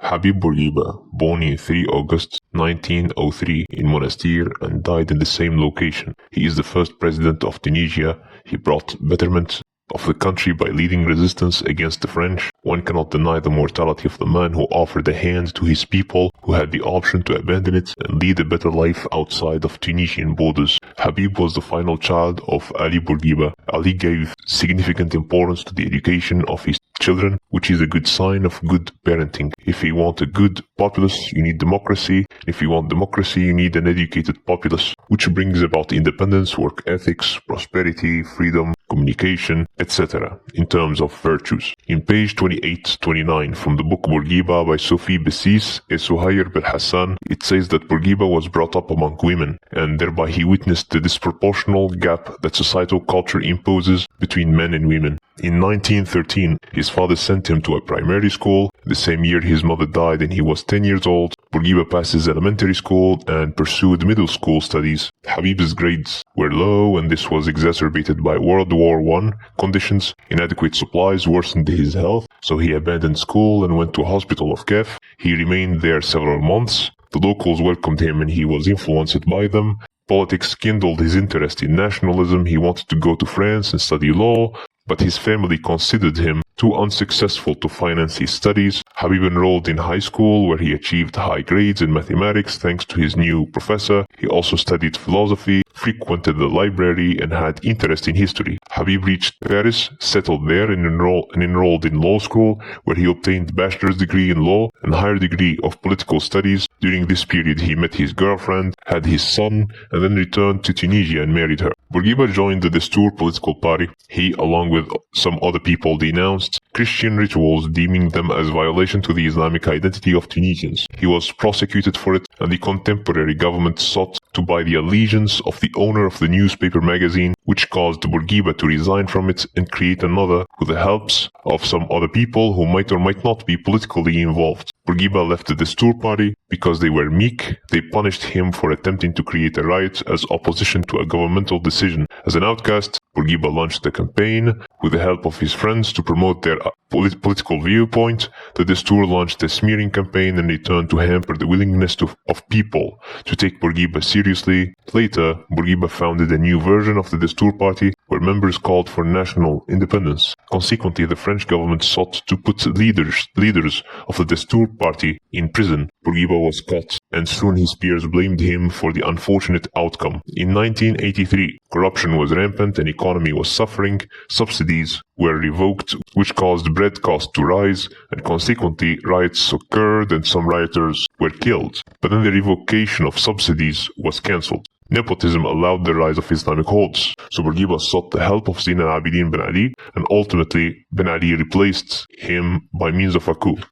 Habib Bourghiba, born in 3 August 1903 in Monastir and died in the same location. He is the first president of Tunisia. He brought betterment of the country by leading resistance against the French. One cannot deny the mortality of the man who offered a hand to his people, who had the option to abandon it and lead a better life outside of Tunisian borders. Habib was the final child of Ali Bourghiba. Ali gave significant importance to the education of his children, which is a good sign of good parenting. If you want a good populace, you need democracy. If you want democracy, you need an educated populace, which brings about independence, work ethics, prosperity, freedom, communication, etc. in terms of virtues. In page 28-29 from the book Bourghiba by Sophie Bessis et Souhair Belhassan, it says that Bourghiba was brought up among women, and thereby he witnessed the disproportional gap that societal culture imposes between men and women. In 1913, his father sent him to a primary school. The same year his mother died and he was 10 years old. Bourghiba passed his elementary school and pursued middle school studies. Habib's grades were low, and this was exacerbated by World War I conditions. Inadequate supplies worsened his health, so he abandoned school and went to a hospital of Kef. He remained there several months. The locals welcomed him and he was influenced by them. Politics kindled his interest in nationalism. He wanted to go to France and study law, but his family considered him too unsuccessful to finance his studies. Habib enrolled in high school, where he achieved high grades in mathematics thanks to his new professor. He also studied philosophy, frequented the library, and had interest in history. Habib reached Paris, settled there, and enrolled in law school, where he obtained bachelor's degree in law and higher degree of political studies. During this period, he met his girlfriend, had his son, and then returned to Tunisia and married her. Bourghiba joined the Destour political party. He, along with some other people, denounced Christian rituals, deeming them as violation to the Islamic identity of Tunisians. He was prosecuted for it, and the contemporary government sought to buy the allegiance of the owner of the newspaper magazine, which caused Bourghiba to resign from it and create another with the helps of some other people who might or might not be politically involved. Bourghiba left the Destour party because they were meek. They punished him for attempting to create a riot as opposition to a governmental decision. As an outcast, Bourghiba launched a campaign with the help of his friends to promote their political viewpoint. The Destour launched a smearing campaign and returned to hamper the willingness of people to take Bourghiba seriously. Later, Bourghiba founded a new version of the Destour party where members called for national independence. Consequently, the French government sought to put leaders of the Destour party in prison. Bourghiba was caught, and soon his peers blamed him for the unfortunate outcome. In 1983, corruption was rampant and economy was suffering. Subsidies were revoked, which caused bread costs to rise, and consequently riots occurred and some rioters were killed. But then the revocation of subsidies was cancelled. Nepotism allowed the rise of Islamic holds, so Bourghiba sought the help of Zain al-Abidin Ben Ali, and ultimately Ben Ali replaced him by means of a coup.